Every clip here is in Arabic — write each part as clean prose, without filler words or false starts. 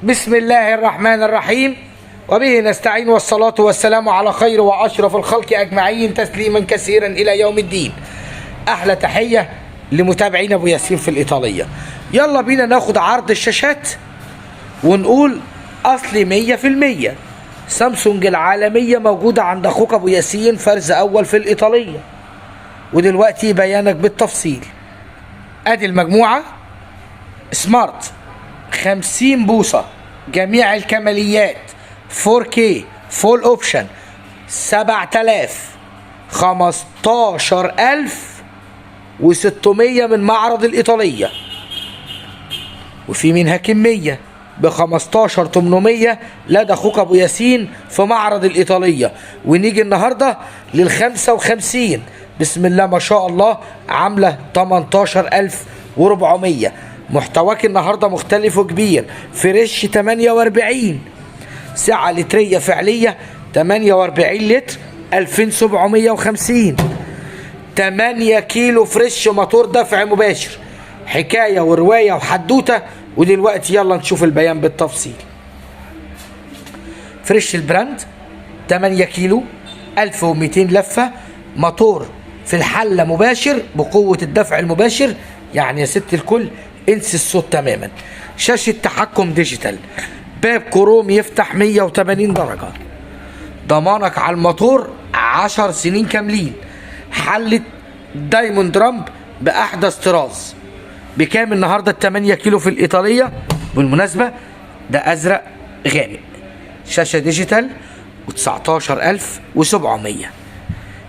بسم الله الرحمن الرحيم، وبه نستعين، والصلاة والسلام على خير وأشرف الخلق أجمعين، تسليما كثيرا إلى يوم الدين. أحلى تحية لمتابعين أبو ياسين في الإيطالية. يلا بينا ناخد عرض الشاشات ونقول أصلي 100%. سامسونج العالمية موجودة عند أخوك أبو ياسين فرز أول في الإيطالية، ودلوقتي بيانك بالتفصيل. أدي المجموعة سمارت 50 بوصة جميع الكماليات 4K فول اوبشن 7000 15600 من معرض الإيطالية، وفي منها كمية ب 15800 لدى أخوك أبو ياسين في معرض الإيطالية. ونيجي النهاردة لل 55 بسم الله ما شاء الله عاملة 18400. محتواك النهارده مختلف وكبير. فريش 48 سعة لترية فعلية 48 لتر 2750. 8 كيلو فريش موتور دفع مباشر. حكاية ورواية وحدوتة. ودلوقتي يلا نشوف البيان بالتفصيل. فريش البراند 8 كيلو 1200 لفة، موتور في الحلة مباشر بقوة الدفع المباشر. يعني يا ست الكل انسي الصوت تماما. شاشة تحكم ديجيتال، باب كروم يفتح 180 درجة، ضمانك على الموتور 10 سنين كاملين. حلة دايموند رامب بأحدث طراز. بكام النهارده ال 8 كيلو في الإيطالية؟ بالمناسبة ده أزرق غامق. شاشة ديجيتال و19700.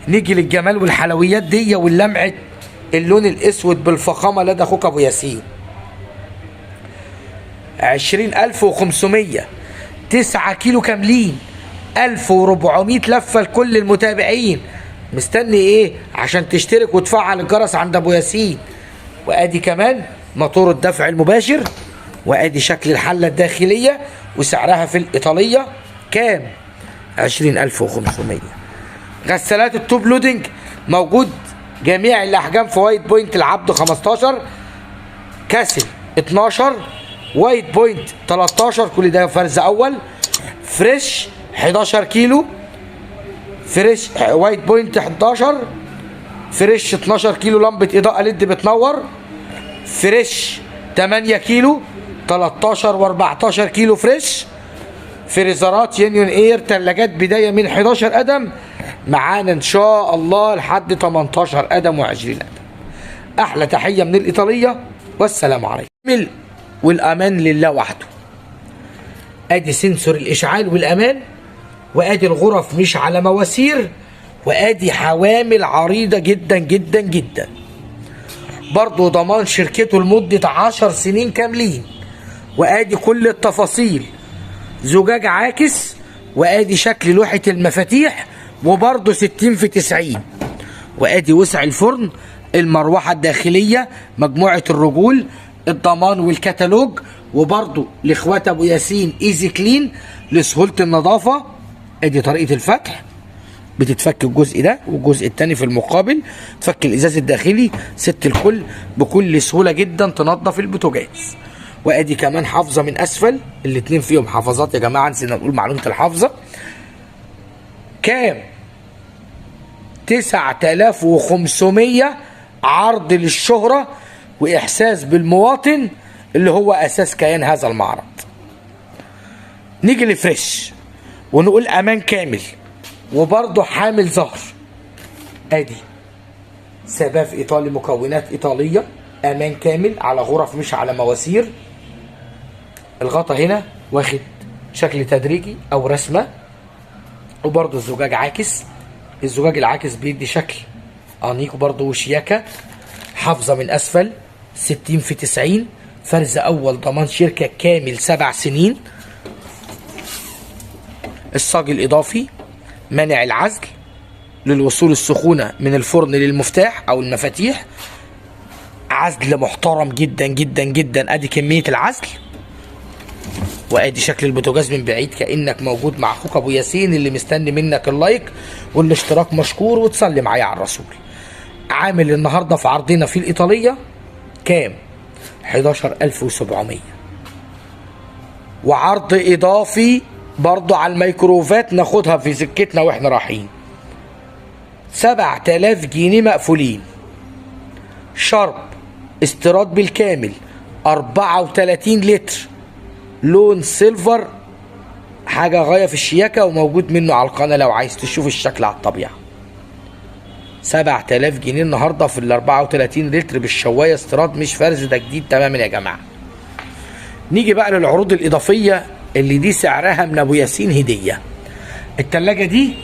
نيجي للجمال والحلويات دي واللمعة اللون الأسود بالفخامة لدى أخوك أبو ياسين. 20500 9 كيلو كاملين 1400 لفة لكل المتابعين. مستني ايه عشان تشترك وتفعل الجرس عند ابو ياسين؟ وادي كمان موتور الدفع المباشر، وادي شكل الحلة الداخلية وسعرها في الإيطالية كام؟ 20500. غسالات التوب لودنج موجود جميع الأحجام في وايت بوينت. العبد 15، كاسل 12، وايت بوينت 13، كل ده فرز اول. فريش 11 كيلو، فريش وايت بوينت 11، فريش 12 كيلو لمبة اضاءة ليد بتنور. فريش 8 كيلو 13 و14 كيلو فريش. فريزرات يونيون اير، ثلاجات بداية من 11 قدم معانا ان شاء الله لحد 18 قدم و20 قدم. احلى تحية من الإيطالية والسلام عليكم. والامان لله وحده. ادي سنسور الاشعال والامان، وادي الغرف مش على مواسير، وادي حوامل عريضه جدا جدا جدا. برضه ضمان شركته لمده 10 سنين كاملين. وادي كل التفاصيل. زجاج عاكس، وادي شكل لوحه المفاتيح، وبرضه 60 في 90. وادي وسع الفرن، المروحه الداخليه، مجموعه الرجول، الضمان والكتالوج. وبرضو لاخوات ابو ياسين ايزي كلين لسهوله النظافه. ادي طريقه الفتح، بتتفك الجزء ده والجزء الثاني في المقابل، تفك الازاز الداخلي ست الكل بكل سهوله جدا، تنظف البوتاجاز. وادي كمان حافظه من اسفل، الاثنين فيهم حافظات يا جماعه، نسينا نقول معلومه الحافظه. كام؟ 9500 عرض للشهره واحساس بالمواطن اللي هو اساس كيان هذا المعرض. نيجي لفريش ونقول امان كامل وبرضه حامل ظهر. ادي سباف ايطالي، مكونات ايطاليه، امان كامل على غرف مش على مواسير. الغطا هنا واخد شكل تدريجي او رسمه، وبرضه الزجاج عاكس. الزجاج العاكس بيدي شكل انيق برضه وشياكه. حافظه من اسفل 60 في 90، فرز اول، ضمان شركه كامل 7 سنين. الصاج الاضافي منع العزل للوصول السخونه من الفرن للمفتاح او المفاتيح. عزل محترم جدا جدا جدا. ادي كميه العزل، وادي شكل البوتاجاز من بعيد كانك موجود مع اخوك ابو ياسين اللي مستني منك اللايك والاشتراك مشكور وتصلي معايا على الرسول. عامل النهارده في عرضنا في الإيطالية كام؟ 11700. وعرض اضافي برضو على الميكروفات ناخدها في سكتنا واحنا رايحين. 7000 جنيه مقفولين. شرب استيراد بالكامل 34 لتر لون سيلفر، حاجة غاية في الشياكة، وموجود منه على القناة لو عايز تشوف الشكل على الطبيعة. 7000 جنيه النهاردة في ال 34 لتر بالشواية استيراد، مش فرز، ده جديد تماما يا جماعة. نيجي بقى للعروض الإضافية اللي دي سعرها من أبو ياسين هدية. التلاجة دي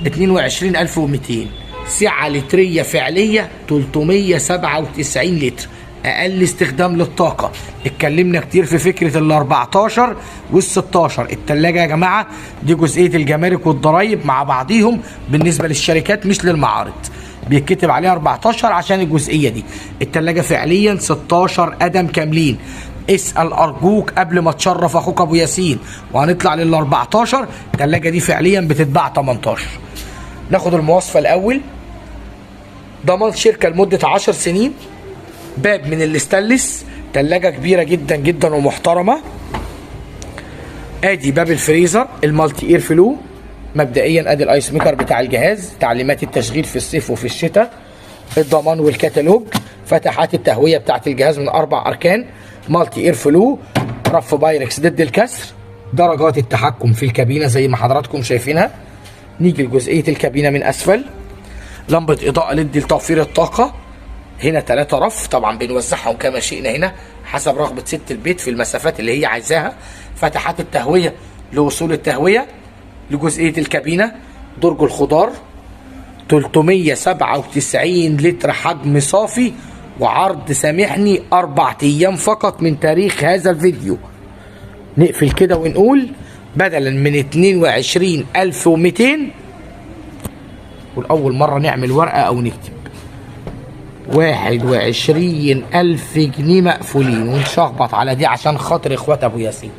ب 22200، سعة لترية فعلية 397 لتر، أقل استخدام للطاقة. اتكلمنا كتير في فكرة ال 14 وال 16. التلاجة يا جماعة دي جزئية الجمارك والضرايب مع بعضيهم بالنسبة للشركات مش للمعارض، بيتكتب عليها 14 عشان الجزئية دي. التلاجة فعليا 16 قدم كاملين. اسأل أرجوك قبل ما تشرف أخوك أبو ياسين، وهنطلع لل 14. التلاجة دي فعليا بتتباع 18. ناخد المواصفة الأول. ضمان شركة لمدة 10 سنين. باب من الاستانلس، تلاجة كبيرة جدا جدا ومحترمة. ادي باب الفريزر المالتي اير فلو. مبدئيا ادي الايس ميكر بتاع الجهاز، تعليمات التشغيل في الصيف وفي الشتاء، الضمان والكتالوج، فتحات التهوية بتاعت الجهاز من 4 أركان، مالتي اير فلو، رف بايركس ضد الكسر، درجات التحكم في الكابينة زي ما حضراتكم شايفينها. نيجي لجزئية الكابينة من أسفل. لمبة إضاءة ليد لتوفير الطاقة. هنا 3 رف، طبعا بنوزعهم كما شئنا هنا حسب رغبة ست البيت في المسافات اللي هي عايزاها. فتحات التهوية لوصول التهوية لجزئية الكابينة. درج الخضار 397 لتر حجم صافي، وعرض سامحني 4 أيام فقط من تاريخ هذا الفيديو. نقفل كده ونقول بدلا من 22200، والأول مرة نعمل ورقة أو نكتب 21000 جنيه مقفولين، ونشخبط على دي عشان خاطر اخوات ابو ياسين.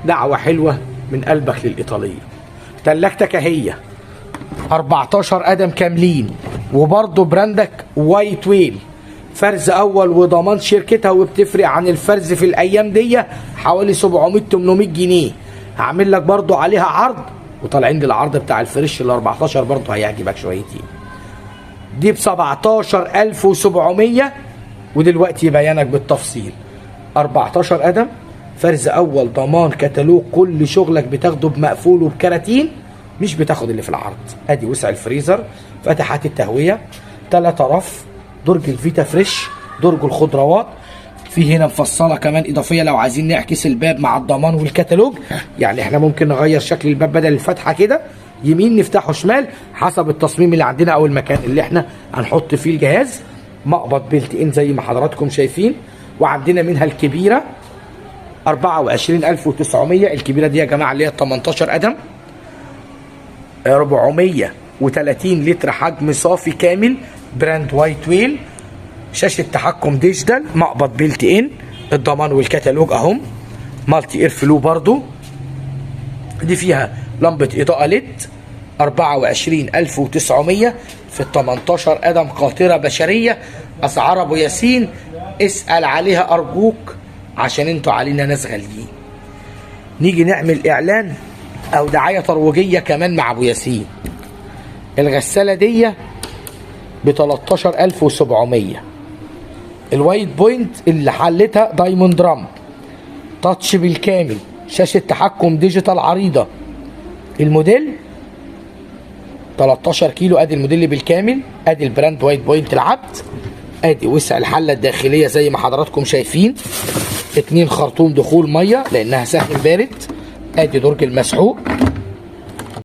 دعوة حلوة من قلبك للإيطالية. تلاجتك اهي 14 قدم كاملين، وبرضه براندك وايت ويل، فرز اول وضمان شركتها، وبتفرق عن الفرز في الايام دي حوالي 700-800 جنيه. هعمل لك برضه عليها عرض، وطالعين للعرض بتاع الفريش ال 14 برضه هيعجبك شويتين. دي ب 17700، ودلوقتي بيانك بالتفصيل. 14 قدم، فرز اول، ضمان، كتالوج، كل شغلك بتاخده بمقفول وبكراتين، مش بتاخد اللي في العرض. ادي وسع الفريزر، فتحات التهويه، 3 رف، درج الفيتا فريش، درج الخضروات. في هنا مفصله كمان اضافيه لو عايزين نعكس الباب مع الضمان والكتالوج، يعني احنا ممكن نغير شكل الباب بدل الفتحه كده يمين نفتحه شمال حسب التصميم اللي عندنا او المكان اللي احنا هنحط فيه الجهاز. مقبض بيلت ان زي ما حضراتكم شايفين، وعندنا منها الكبيره 24900. الكبيره دي يا جماعه اللي هي 18 قدم، 430 لتر حجم صافي كامل، براند وايت ويل، شاشه تحكم ديجيتال، مقبض بيلت ان، الضمان والكتالوج اهم، مالتي اير فلو برضو. دي فيها لمبة إضاءة ليد 24900 في ال 18 قدم، قاطرة بشرية. أسعار أبو ياسين اسأل عليها أرجوك عشان انتوا علينا ناس غاليين. نيجي نعمل إعلان أو دعاية ترويجية كمان مع أبو ياسين. الغسالة دي ب 13700، الوايت بوينت اللي حلتها دايموند رامب، تاتش بالكامل، شاشة تحكم ديجيتال عريضة. الموديل 13 كيلو، ادي الموديل بالكامل، ادي البراند وايت بوينت العبد، ادي وسع الحلة الداخلية زي ما حضراتكم شايفين، 2 خرطوم دخول مية لانها سهل بارد، ادي درج المسحوق،